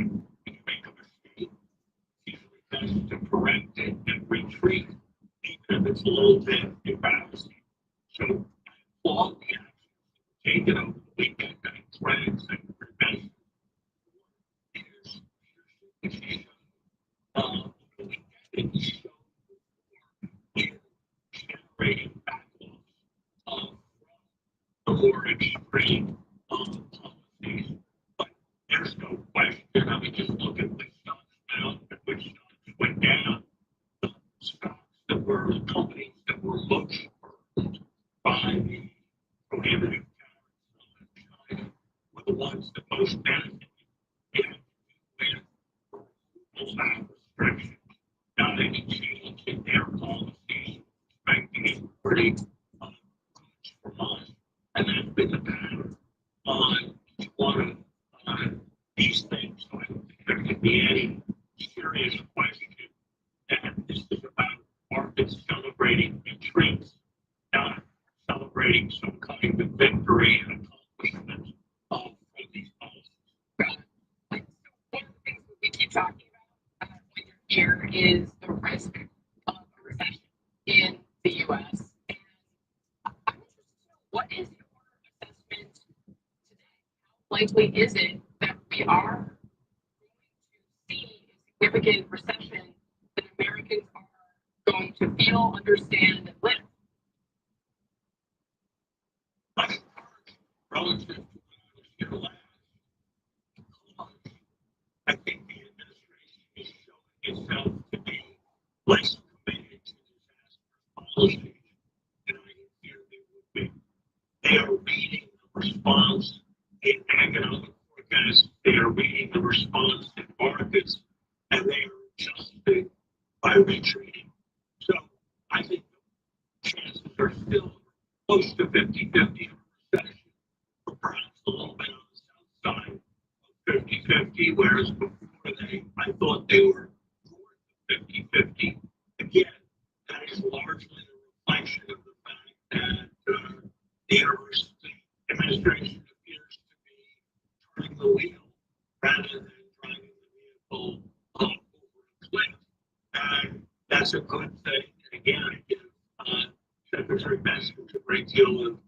when you make a mistake, it's usually best to correct it and retreat, even if it's a little bit embarrassing. So I applaud the actions taken over the weekend by friends and prevention. Leaders, leadership over the weekend and show in generating backlogs from the more extreme policies. But there's no question. I mean, just look at which stocks went up and which stocks went down. The stocks that were the companies that were most burdened by the prohibitive tariffs on China were the ones that most benefited. It had to do with removals of restrictions, not any change in their policies, expecting importing goods from us. And that's been the pattern on each one of these things. So I don't think there can be any serious question that this is about markets celebrating retreats, not celebrating some kind of victory and accomplishment from these policies. Right. Like, so one of the things that we keep talking about when you're here is the risk of a recession in the U.S. And I'm interested to know, what is your assessment today? How likely is it that we are going to see a significant recession that Americans are going to feel, understand, and live? I'm encouraged relative to when I was here last, because I think the administration is showing itself to be less committed to disaster policies than I fear they would be. They are reading the response in economic forecasts, they are reading the response in markets, and they are adjusting by retreating. So I think the chances are still close to 50-50 of a recession, or perhaps a little bit on the south side of 50-50, whereas before I thought they were north of 50-50. Again, that is largely a reflection of the fact that the administration appears to be turning the wheel rather than driving the vehicle over a cliff. And that's a good thing. And again, I give Secretary Message a great deal of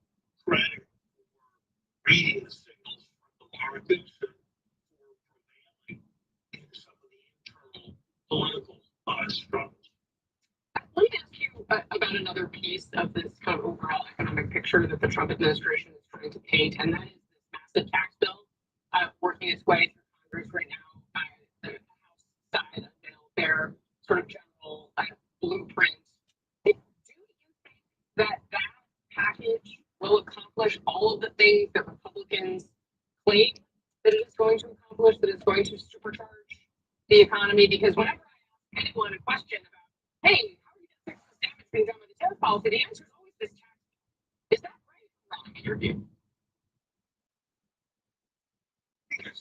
credit for reading the signals from the markets and for prevailing in some of the internal political struggles. Let me ask you about another piece of this kind of overall economic picture that the Trump administration is trying to paint, and that is this massive tax bill working its way through Congress right now. The House side unveiled their sort of general blueprint. Do you think that package will accomplish all of the things that Republicans claim that it is going to accomplish, that it's going to supercharge the economy? Because whenever I ask anyone a question about, hey, how are you going to fix this damage being done by the tariff policy, the answer is always this tax bill. Is that right or wrong in your view? Yes.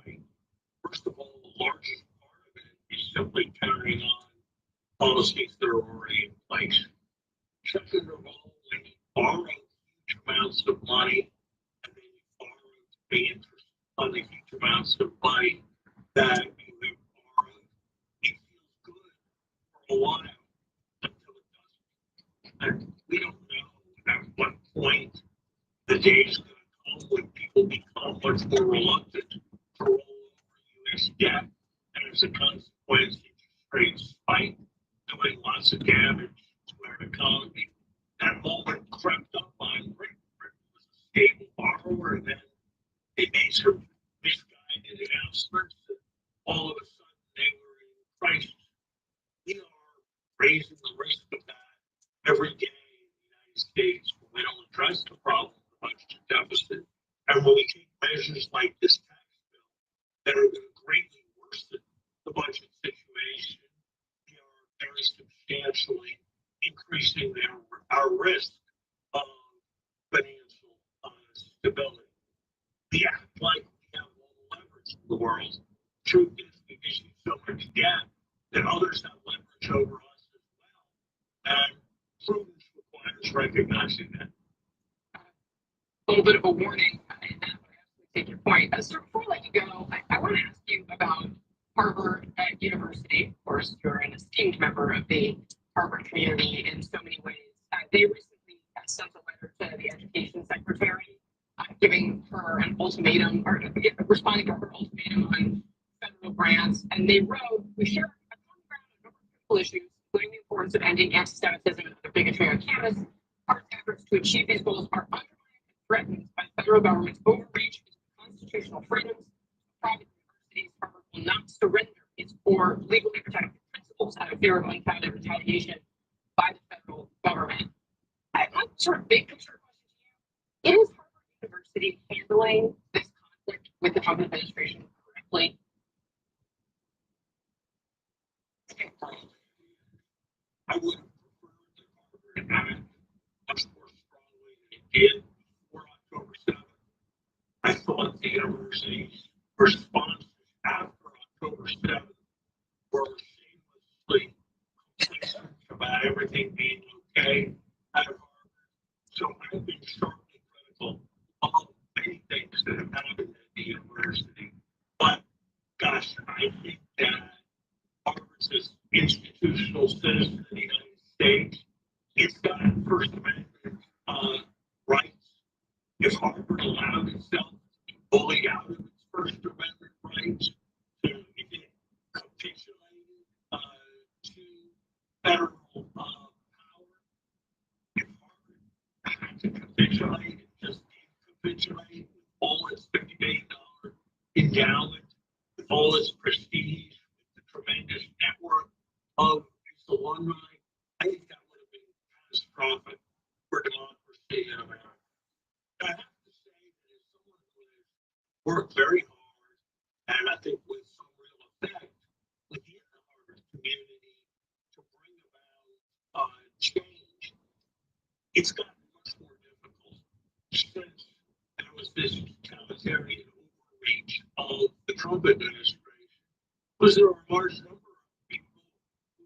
Right. First of all, the largest part of it is simply carrying on policies that are already in place. Second of all, when you borrow huge amounts of money and then you borrow to pay interest on the huge amounts of money that you have borrowed, it feels good for a while until it doesn't. And we don't know at what point the day is going to come when people become much more reluctant to roll over U.S. debt. And as a consequence, interest rates spike, doing lots of damage to our economy. That moment crept up on Britain. Britain was a stable borrower, and then they made some misguided announcements, and all of a sudden they were in crisis. We are raising the risk of that every day in the United States when we don't address the problem of the budget deficit. And when we take measures like this tax bill that are going to greatly worsen the budget situation, we are very substantially increasing our risk of financial stability. We act like we have all the leverage in the world. Truth is, we've issued so much debt that others have leverage over us as well. And prudence requires recognizing that. A little bit of a warning, and I take your point. So before go, I want to ask you about Harvard University. Of course, you're an esteemed member of the Harvard community in so many ways. They recently sent a letter to the education secretary giving her an ultimatum, or responding to her ultimatum on federal grants. And they wrote, we share a common ground on a number of critical issues, including the importance of ending anti-Semitism and other bigotry on campus. Our efforts to achieve these goals are undermined and threatened by the federal government's overreach into constitutional freedoms. Private universities, Harvard will not surrender its core legally protected principles out of fear of unfounded retaliation by the federal government. I have one sort of big picture question to you. Is Harvard University handling this conflict with the Trump administration correctly? I would prefer that Harvard had much more strongly than it did before October 7th. I thought the university's responses after October 7th were shamelessly complacent about everything being okay at Harvard. So I've been sharply critical of many things that have happened at the university. But gosh, I think that Harvard's this institutional citizen of the United States. It's got First Amendment rights. If Harvard allowed itself to be bullied out of its First Amendment rights, if it capitulated to federal power, if Harvard had to capitulate and just capitulate with all its $50 billion endowment, with all its prestige, with the tremendous network of its alumni, I think that would have been catastrophic for democracy in America. I have to say that as someone who has worked very hard, and I think with some real effect within the Harvard community to bring about change, it's gotten much more difficult since there was this totalitarian overreach of the Trump administration. Was there a large number of people who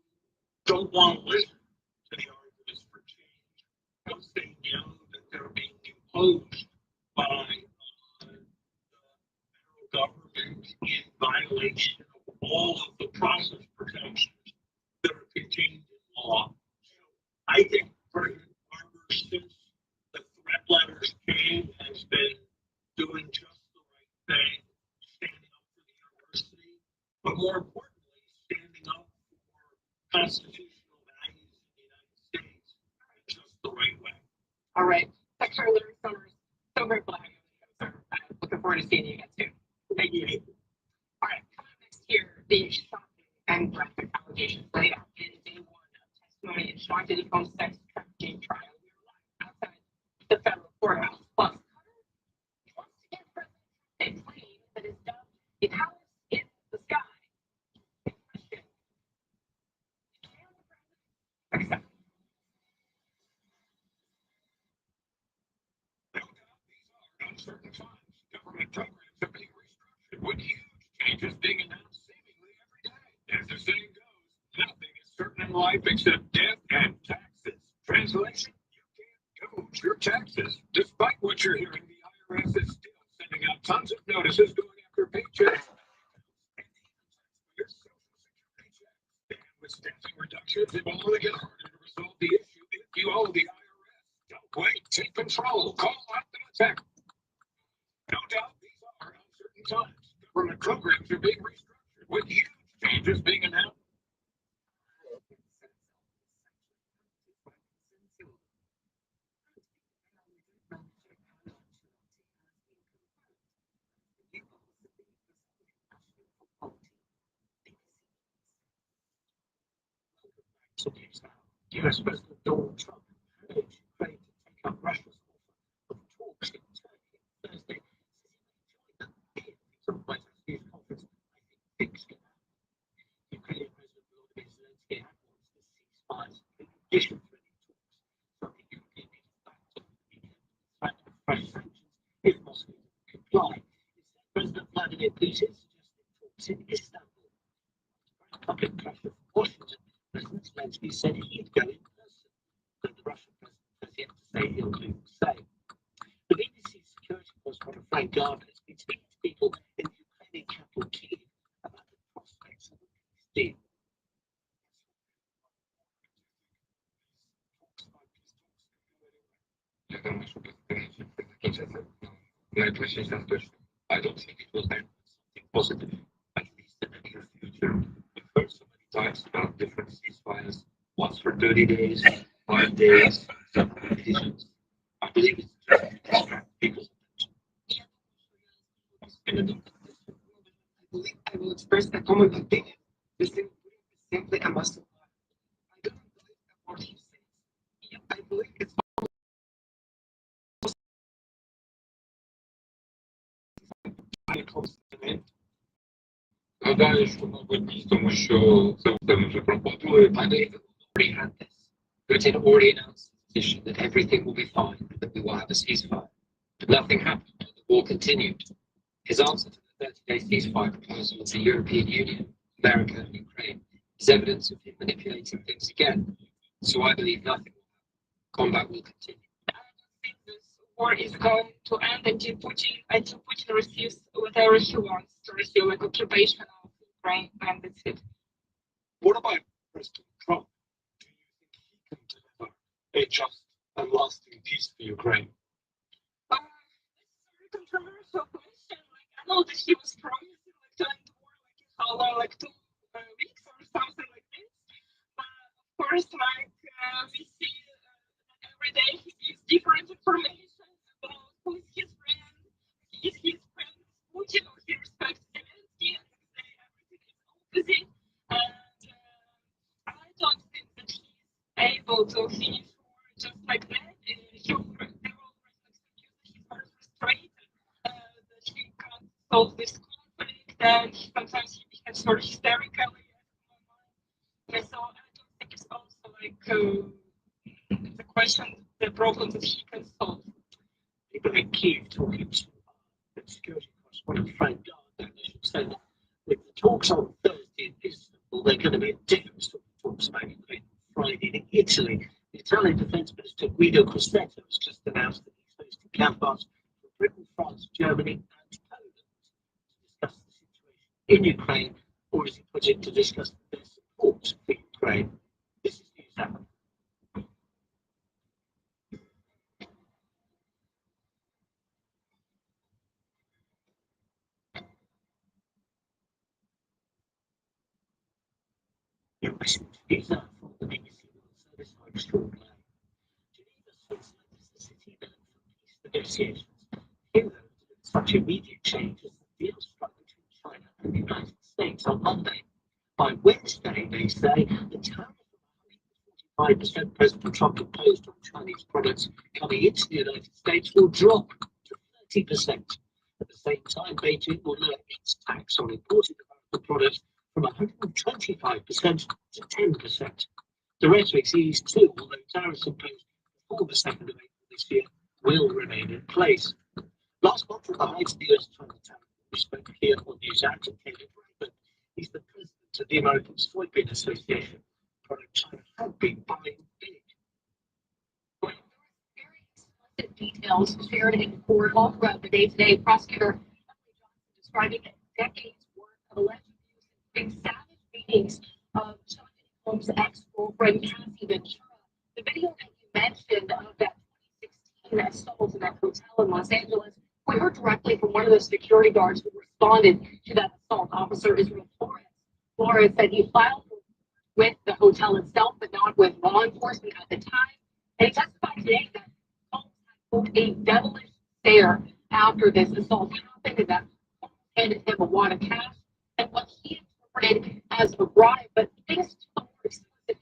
don't want to listen to the arguments for change because they know that they're being imposed by the federal government in violation of all of the process protections that are contained in law. So I think President Barber, since the threat letters came, has been doing just the right thing, standing up for the university, but more importantly, standing up for constitutional values in the United States in just the right way. All right. Secretary Larry Summers, so grateful to have you on the show, sir. I'm looking forward to seeing you again soon. Thank you. All right. Coming up next here, the shocking and graphic allegations laid out in day one of testimony in Sean Diddy Combs' sex trafficking trial. We are live outside the federal courthouse. Plus, he wants to give President Trump a plane that is dubbed a palace in the sky. Big question. Can the president accept? No doubt these are uncertain times. Government programs are being restructured with huge changes being announced seemingly every day. As the saying goes, nothing is certain in life except death and taxes. Translation, you can't dodge your taxes. Despite what you're hearing, the IRS is still sending out tons of notices going after paychecks. Your social security checks. And with staffing reductions, it will only get harder to resolve the issue if you owe the IRS. Don't wait, take control. Call out the attack. No doubt these are uncertain times. Government programs are being restructured with huge changes being announced. U.S. President Donald Trump had urged Ukraine to take up Russia's offer of talks in Turkey Thursday. Some White House news conference, I think things can happen. Ukrainian President Volodymyr Zelensky had wants to cease fires in addition to any talks from the European Union backed on the weekend. Threat of fresh sanctions if Moscow doesn't comply. Instead, President Vladimir Putin suggested talks in Istanbul. Public pressure from Washington, President Zelensky said he'd go in person, but the Russian president has yet to say he'll do the same. The BBC security correspondent Frank Gardner has been speaking to people in the I appreciate that question. I don't think it will end something positive, at least in the near future. We've heard so many times about different ceasefires, once for 30 days, 5 days, some conditions. I believe it's just to distract people's attention. I believe I will express a common opinion. The thing simply a must. I don't believe what he says. I believe it's Гадаю, що, мабуть, ні, тому що це все вже пропонує. I believe that we already had this. Putin already announced his position that everything will be fine, that we will have a ceasefire. But nothing happened. The war continued. His answer to the 30-day ceasefire proposal of the European Union, America, and Ukraine is evidence of him manipulating things again. So I believe nothing will happen. Combat will continue. I don't think this war is going to end until Putin receives whatever he wants to receive, like occupation of Ukraine, and that's it. What about President Trump? Do you think he can deliver a just and lasting peace for Ukraine? This is a very controversial question. Like, I know that he was promising like to end the war like in how long, like 2 weeks or something like this. But of course, like we see every day he gives different information about who is his friend, is his friend Putin, or he respects Zelensky, and they, everything is opposite. And I don't think that he's able to finish war just like that. There will always like he's very frustrated that he can't solve this conflict, and sometimes he becomes sort of hysterical. Yeah, so I don't think it's also like the question, the problem that he can solve. People in Kiev talking to the security correspondent Frank Gardner, they should say that with the talks on Thursday in Istanbul, they're going to be a different sort of talks about Ukraine on Friday in Italy. The Italian Defence Minister Guido Crosetto has just announced that he's hosting counterparts from Britain, France, Germany, and Poland to discuss the situation in Ukraine, or as he put it, to discuss their support for Ukraine. This is News Hour. You're listening to News Hour from the BBC World Service. I'm Stuart Gray. Geneva, Switzerland is the city known for peace negotiations. Here, though, such immediate change as the deal struck between China and the United States on Monday. By Wednesday, they say, the tariff of 145% President Trump imposed on Chinese products coming into the United States will drop to 30%. At the same time, Beijing will lower its tax on imported American products from 125% to 10%. The rhetoric's eased too, although tariffs imposed before the 2nd of April this year will remain in place. Last month, at the height of the US-China tariff, we spoke here on News Hour to Caleb Raymond. He's the president of the American Soybean Association, a product China had been buying big. Very explicit details shared in court all throughout the day today. Prosecutor describing decades worth of alleged abuse, including savage beatings of Sean Holmes' ex-girlfriend Cassie Ventura. The video that you mentioned of that 2016 assault in that hotel in Los Angeles, we heard directly from one of the security guards who responded to that assault, Officer Israel Flores. Flores said he filed with the hotel itself, but not with law enforcement at the time. And he testified today that Holmes had a devilish stare after this assault happened, and that Holmes handed him a wad of cash and what he interpreted as a bribe. But things took a more explicit turn.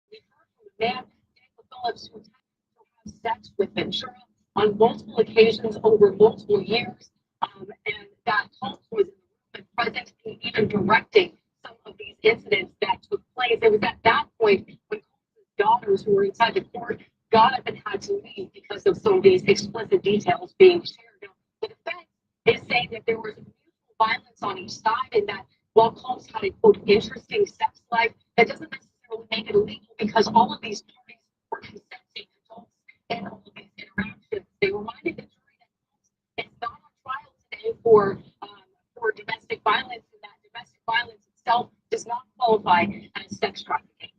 We heard from the man, Daniel Phillips, who attempted to have sex with Ventura on multiple occasions over multiple years, and that Holmes was in the room and present and even directing some of these incidents that took place. It was at that point when Holmes' daughters, who were inside the court, got up and had to leave because of some of these explicit details being shared. Now, the defense is saying that there was mutual violence on each side, and that while Holmes had a quote interesting sex life, that doesn't necessarily make it illegal because all of these parties were consenting adults and all of these interactions. They reminded the jury that Holmes is not on trial today for domestic violence, and that domestic violence itself does not qualify as sex trafficking.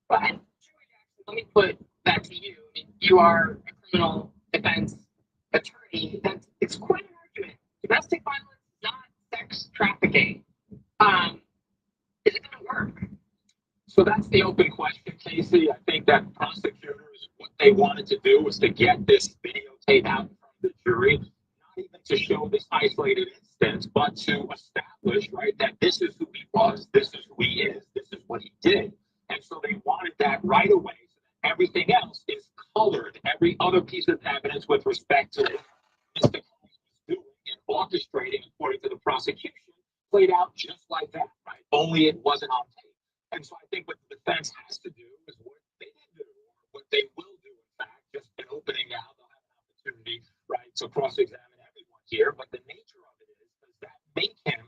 But let me put that to you. I mean, you are a criminal defense jury that it's quite an argument. Domestic violence is not sex trafficking. Is it going to work? So that's the open question, Casey. I think that prosecutors, what they wanted to do was to get this videotape out from the jury, not even to show this isolated instance, but to establish, right, that this is who he was, this is who he is, this is what he did. And so they wanted that right away. So that everything else is colored, every other piece of evidence with respect to what Mr. Combs was doing and orchestrating, according to the prosecution, played out just like that, right? Only it wasn't on tape. And so I think what the defense has to do is what they did do, or what they will do, in fact, just in opening now, they'll have an opportunity, right, to cross-examine everyone here. But the nature of it is, does that make him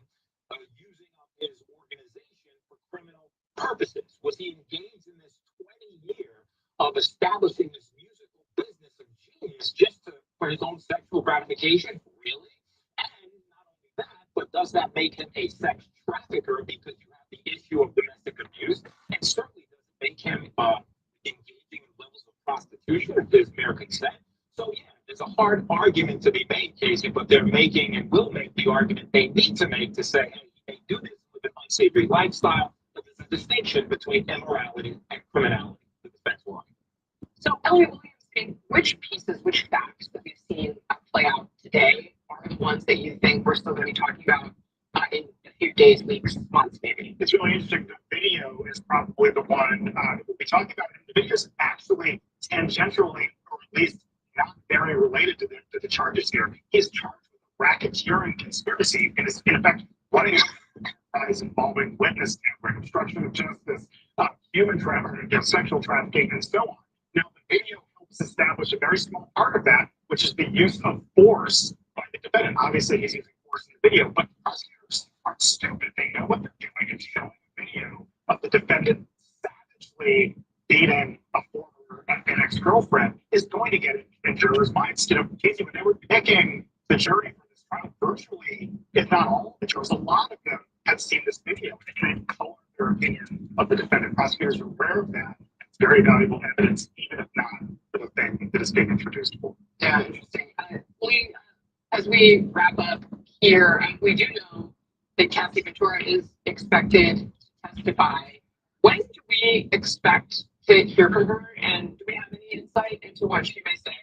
using up his organization for criminal purposes? Was he engaged in this 20 year of establishing this musical business of genius just for his own sexual gratification? Really? And not only that, but does that make him a sex trafficker because you have the issue of domestic abuse? And certainly doesn't make him engaging in levels of prostitution if there's mere consent. So yeah, there's a hard argument to be made, Casey, but they're making and will make the argument they need to make to say, hey, they do this with an unsavory lifestyle, but there's a distinction between immorality and criminality. The defense will argue. So, Elliot Williams, which pieces, which facts that we've seen play out today are the ones that you think we're still going to be talking about in a few days, weeks, months, maybe? It's really interesting. The video is probably the one that we'll be talking about. And the video is actually tangentially, or at least not very related to the charges here. He's charged with racketeering conspiracy and is, in effect, running enterprise involving witness tampering, obstruction of justice, human trafficking, sexual trafficking, and so on. Now, the video helps establish a very small part of that, which is the use of force by the defendant. Obviously, he's using force in the video, but prosecutors aren't stupid. They know what they're doing. It's showing a video of the defendant savagely dating a former an ex-girlfriend is going to get in jurors' minds. You know, Casey, when they were picking the jury for this trial, virtually, if not all of the jurors, a lot of them had seen this video and kind of colored their opinion of the defendant. Prosecutors are aware of that. It's very valuable evidence, even if not for the thing that is being introduced for. Yeah, interesting. As we wrap up here, we do know that Cassie Ventura is expected to testify. When do we expect to hear from her, and do we have any insight into what she may say?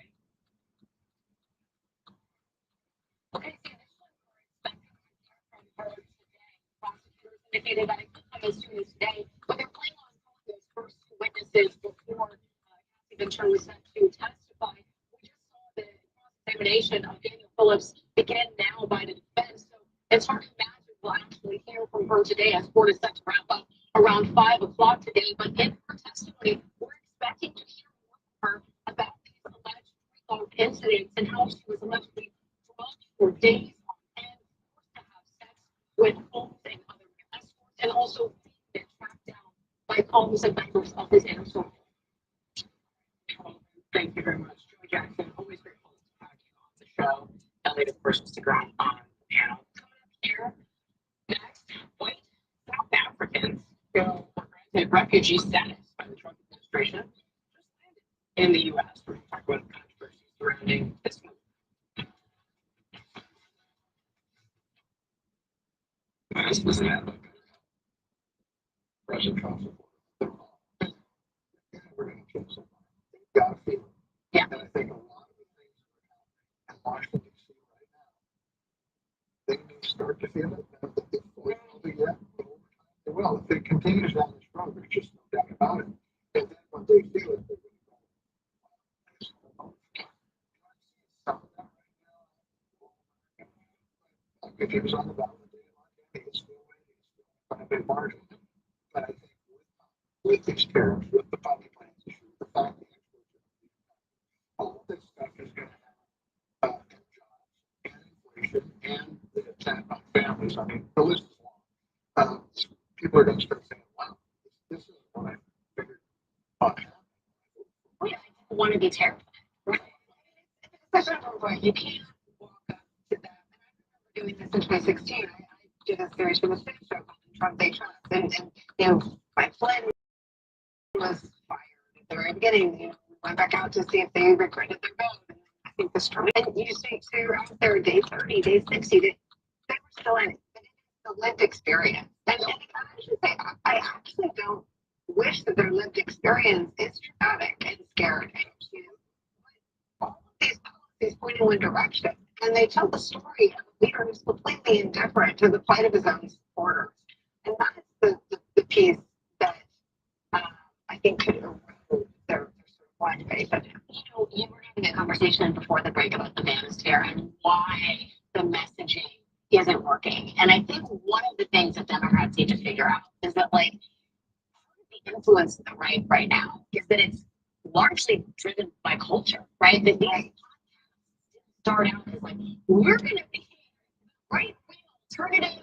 Okay, so initially we were expecting to hear from her today. Prosecutors indicated that it could come as soon as today, but they're planning on calling those first two witnesses before Cassie Ventura was sent to testify. We just saw the cross-examination of Daniel Phillips begin now by the defense, so it's hard to imagine we'll actually hear from her today, as court is set to wrap up around 5 o'clock today. But in her testimony, we're expecting to hear more from her about these alleged freak incidents and how she was allegedly drugged for days on end, forced to have sex with Holmes and other escorts, and also being tracked down by Holmes and members of his inner circle. Thank you very much, Joey Jackson. Always grateful to have you on the show. Elliot, of course, was the ground on the panel. Coming up here next, white South Africans who were granted refugee status by the Trump administration just landed in the U.S. We're going to talk about the controversy surrounding this move. This was an President Trump supporter. We're going to kill someone. Got a feeling. Yeah. And I think a lot of the things that are happening in Washington, D.C. right now, they may start to feel it. I don't think they've fully felt it yet, but over time they will. If it continues down this road, there's just no doubt about it. And then when they feel it, they're going to go. Some of that right now. If it was on the ballot, it's still waiting. It's still kind of big margin. But I think with these tariffs, with the poverty plans issue, the fact that all this stuff is going to have jobs and inflation and the attack on families. I mean, the list is long. People are going to start saying, wow, this is what I figured ought to happen. We want to be terrified, right? Especially where you can't walk up to them. And I remember doing this in 2016. I did a series for the stage show called Trump They Trust. And you know, Mike Flynn was fired at the very beginning. You know, we went back out to see if they regretted their vote. And think the strong, and you see, so you're out there day 30, day 60, they were still in it. But it is the lived experience. And I should say, I actually don't wish that their lived experience is traumatic and scary. You know, all of these policies point in one direction. And they tell the story of a leader who's completely indifferent to the plight of his own supporters. And that's the piece that I think could erode their sort of wide faith in him. You know, you were having a conversation before the break about the manosphere and why the messaging isn't working. And I think one of the things that Democrats need to figure out is that, like, the influence of the right now is that it's largely driven by culture, right? That these podcasts start out as like, we're going to be right wing alternative,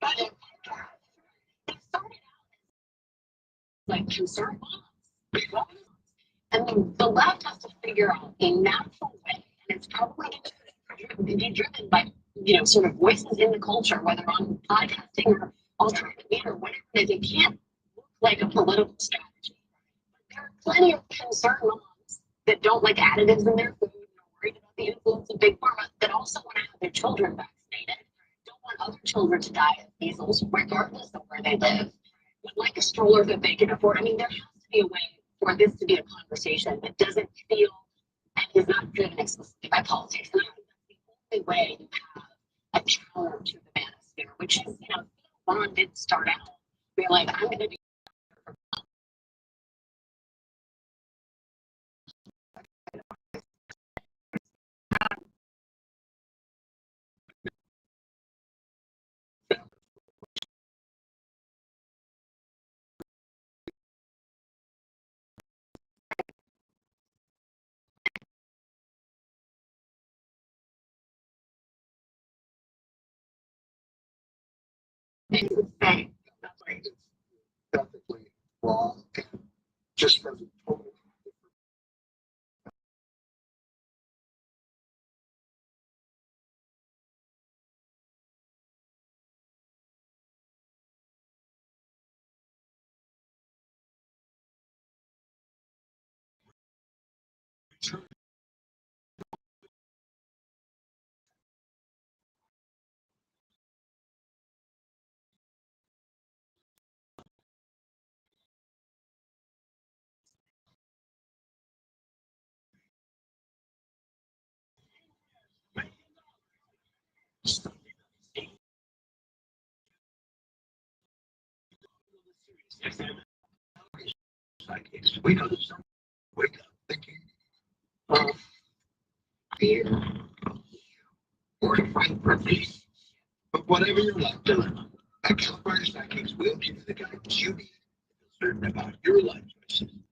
but they started out as like concerned moms. And the left has to figure out a natural way, and it's probably going to be driven by, you know, sort of voices in the culture, whether on podcasting or alternative media or whatever it is. It can't look like a political strategy. There are plenty of concerned moms that don't like additives in their food, and are worried about the influence of big pharma, that also want to have their children vaccinated, don't want other children to die of measles, regardless of where they live, would like a stroller that they can afford. I mean, there has to be a way for this to be a conversation that doesn't feel and is not driven explicitly by politics. And I think that's the only way you have a counter to the manosphere, which is, you know, Bond did start out being like, I'm going to be. That's like it's ethically wrong, and just for the total. We know some wake up thinking of fear or to fight for peace. But whatever you're left doing, California Sidekicks will give you the guidance you need to feel certain about your life choices.